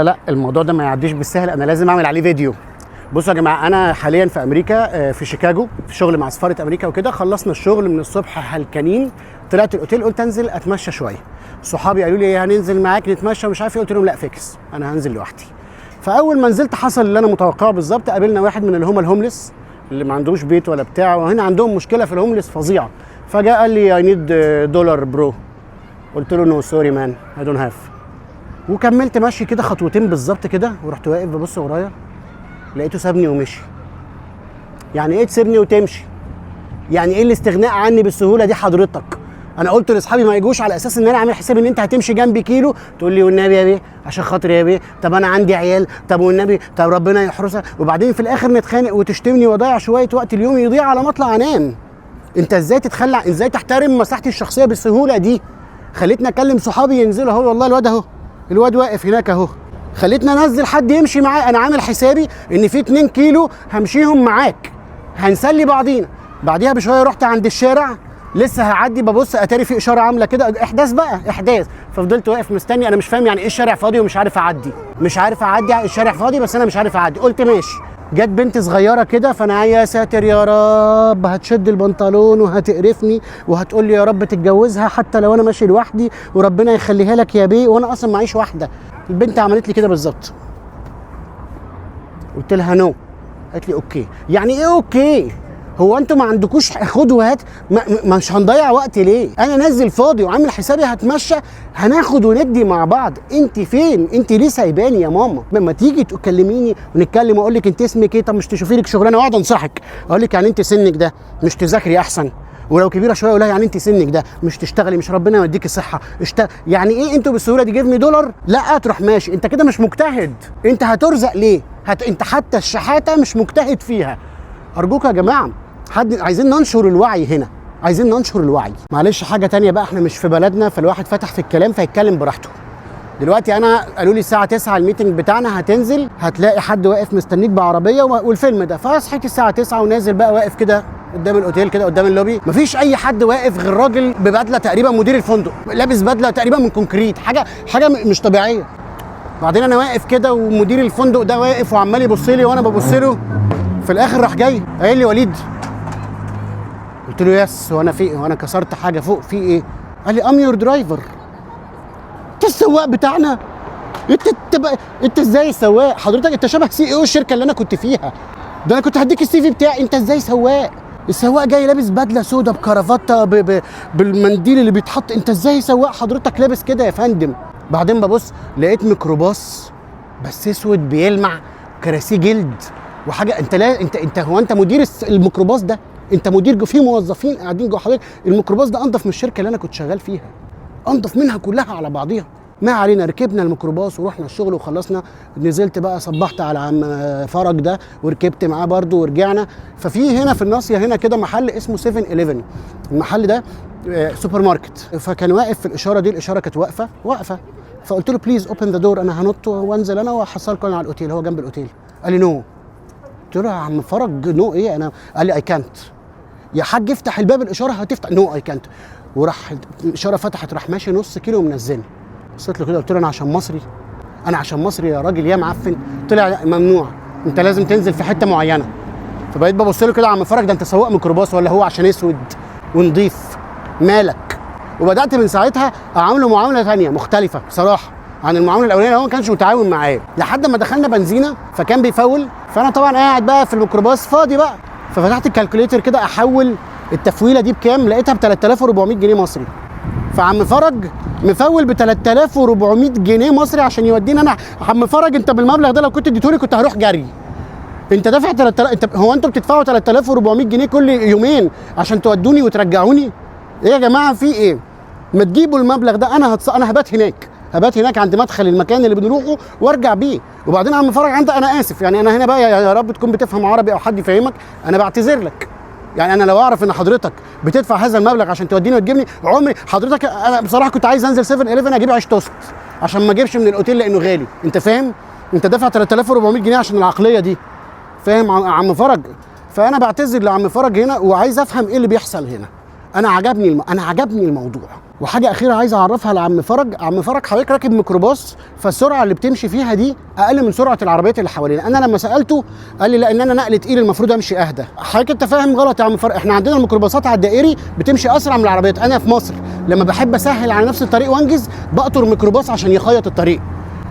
لا الموضوع ده ما يعديش بالسهل، انا لازم اعمل عليه فيديو. بصوا يا جماعه، انا حاليا في امريكا، في شيكاغو، في شغل مع سفاره امريكا وكده. خلصنا الشغل من الصبح هلكانين، طلعت الاوتيل قلت انزل اتمشى شويه. صحابي قالوا لي هننزل معاك نتمشى مش عارف ايه، قلت لهم لا فيكس انا هنزل لوحدي. فاول ما نزلت حصل اللي انا متوقعه بالظبط، قابلنا واحد من اللي هم الهوملس اللي ما عندوش بيت ولا بتاع، وهنا عندهم مشكله في الهوملس فظيعه. فجاء قال لي اي نيد دولار برو، قلت له نو سوري مان اي دونت هاف. وكملت ماشي كده خطوتين بالظبط كده، ورحت واقف ببص ورايا لقيته سابني ومشي. يعني ايه تسيبني وتمشي؟ يعني ايه الاستغناء عني بالسهوله دي حضرتك؟ انا قلت لاصحابي ما يجوش على اساس ان انا عامل حساب ان انت هتمشي جنبي كيلو، تقول لي والنبي يا بيه عشان خاطري يا بيه، طب انا عندي عيال، طب والنبي، طب ربنا يحرسك، وبعدين في الاخر نتخانق وتشتمني واضيع شويه وقت اليوم يضيع على ما اطلع انام. انت ازاي تتخلى، ازاي تحترم مساحتي الشخصيه بالسهوله دي؟ خليتني اكلم صحابي ينزلوا اهو، والله الواد اهو، الواد واقف هناك اهو، خليتني انزل حد يمشي معايا. انا عامل حسابي ان في 2 كيلو همشيهم معاك هنسلي بعضينا. بعديها بشويه رحت عند الشارع لسه هعدي، ببص اتاري في اشاره عامله كده، احداث بقى احداث. ففضلت واقف مستني، انا مش فاهم يعني ايه الشارع فاضي ومش عارف اعدي، مش عارف اعدي الشارع فاضي بس انا مش عارف اعدي. قلت ماشي. جت بنت صغيره كده، فانا يا ساتر يا رب هتشد البنطلون وهتقرفني وهتقول لي يا رب تتجوزها حتى لو انا ماشي لوحدي وربنا يخليها لك يا بيه، وانا اصلا معيش واحده. البنت عملت لي كده بالظبط، قلت لها نو، قالت لي اوكي. يعني ايه اوكي؟ هو انتوا ما عندكوش خد وهات؟ مش هنضيع وقت ليه؟ انا نازل فاضي وعامل حسابي هتمشى، هناخد وندي مع بعض. انت فين؟ انت ليه سايباني يا ماما؟ لما تيجي تكلميني ونتكلم واقول لك انت اسمك ايه، طب مش تشوفي لك شغلانه، واقعد انصحك اقول لك يعني انت سنك ده مش تذاكري احسن، ولو كبيره شويه اقول لها يعني انت سنك ده مش تشتغلي، مش ربنا يديكي صحه يعني ايه انتوا بالسهوله دي؟ جيف مي دولار؟ لا تروح ماشي، انت كده مش مجتهد، انت هترزق ليه؟ انت حتى الشحاته مش مجتهد فيها. ارجوك يا جماعه، عايزين ننشر الوعي هنا، عايزين ننشر الوعي. معلش حاجه تانية بقى، احنا مش في بلدنا فالواحد فتح في الكلام فيتكلم براحته. دلوقتي انا قالوا لي الساعه 9 الميتنج بتاعنا، هتنزل هتلاقي حد واقف مستنيك بعربيه والفيلم ده. فصحيت الساعه 9 ونازل بقى واقف كده قدام الاوتيل كده قدام اللوبي، مفيش اي حد واقف غير راجل ببدله تقريبا مدير الفندق، لابس بدله تقريبا من كونكريت، حاجه مش طبيعيه. بعدين انا واقف كده ومدير الفندق ده واقف وعمال يبص لي وانا ببص له. في الاخر راح جاي قايل لي وليد، قلت له يس، وانا في وانا كسرت حاجه فوق في ايه؟ قال لي ام يور درايفر. انت السواق بتاعنا؟ انت ازاي سواق؟ حضرتك انت شبه سي او الشركه اللي انا كنت فيها، ده انا كنت هديك السي في بتاعي، انت ازاي سواق؟ السواق جاي لابس بدله سودا بكرافته بالمنديل اللي بيتحط، انت ازاي سواق حضرتك لابس كده يا فندم؟ بعدين ببص لقيت ميكروباص بس اسود بيلمع، كراسي جلد وحاجه. انت لا انت هو انت مدير الميكروباص ده؟ انت مدير في موظفين قاعدين جوه حضرتك؟ الميكروباص ده انضف من الشركه اللي انا كنت شغال فيها، انضف منها كلها على بعضيها. ما علينا، ركبنا الميكروباص ورحنا الشغل وخلصنا. نزلت بقى صبحت على عم فرج ده وركبت معاه برده ورجعنا. ففي هنا في الناصيه هنا كده محل اسمه 7-11، المحل ده سوبر ماركت. فكان واقف في الاشاره دي، الاشاره كانت واقفه. فقلت له بليز اوبن ذا دور، انا هنط وانزل انا وهحصلكم على الاوتيل، هو جنب الاوتيل. قال لي نو. قلت له يا عم فرج نو ايه انا؟ قال لي اي كانت. يا حاج افتح الباب، الاشاره هتفتح. نو اي كانت. وراح الاشاره فتحت، راح ماشي نص كيلو ومنزلني. بصيت له كده قلت له انا عشان مصري، انا عشان مصري يا راجل يا معفن. طلع ممنوع، انت لازم تنزل في حته معينه. فبقيت ببص له كده، يا عم فرج ده انت سواق ميكروباص ولا هو عشان اسود ونضيف؟ مالك؟ وبدات من ساعتها اعامله معامله ثانيه مختلفه بصراحه عن المعامله الاولانيه، هو ما كانش متعاون معايا لحد ما دخلنا بنزينه فكان بيفول. فانا طبعا قاعد بقى في الميكروباص فاضي بقى، ففتحت الكالكوليتر كده احول التفويله دي بكام، لقيتها ب 3400 جنيه مصري. فعم فرج مفول ب 3400 جنيه مصري عشان يوديني انا. عم فرج انت بالمبلغ ده لو كنت اديتوني كنت هروح جري. انت دافع 3000، هو انتوا بتدفعوا 3400 جنيه كل يومين عشان تودوني وترجعوني؟ ايه يا جماعه في ايه؟ ما تجيبوا المبلغ ده، انا هبات هناك عند مدخل المكان اللي بنروحه وارجع بيه. وبعدين عم فرج انا اسف يعني، انا هنا بقى يا رب تكون بتفهم عربي او حد يفهمك، انا بعتذر لك. يعني انا لو اعرف ان حضرتك بتدفع هذا المبلغ عشان توديني وتجيبني، عمري حضرتك انا بصراحه كنت عايز انزل 7-11 اجيب عيش توست عشان ما اجيبش من الاوتيل لانه غالي. انت فاهم؟ انت دافع 3400 جنيه عشان العقليه دي، فاهم عم فرج؟ فانا بعتذر لعم فرج هنا وعايز افهم ايه اللي بيحصل هنا. انا عجبني الموضوع. وحاجه اخيره عايز اعرفها لعم فرج. عم فرج حضرتك راكب ميكروباص، فالسرعه اللي بتمشي فيها دي اقل من سرعه العربيات اللي حوالينا. انا لما سالته قال لي لا، ان انا نقل تقيل المفروض امشي اهدى. حضرتك انت فاهم غلط يا عم فرج، احنا عندنا الميكروباصات على الدائري بتمشي اسرع من العربيات. انا في مصر لما بحب اسهل على نفس الطريق وانجز بقطر ميكروباص عشان يخيط الطريق.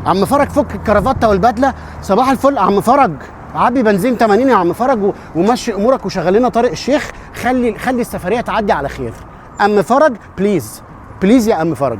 عم فرج فك الكرافته والبدله. صباح الفل عم فرج، عبي بنزين 80 يا عم فرج ومشي امورك وشغل لنا طريق الشيخ. خلي السفريه تعدي على خير. عم فرج بليز، بليز يا عم فرج.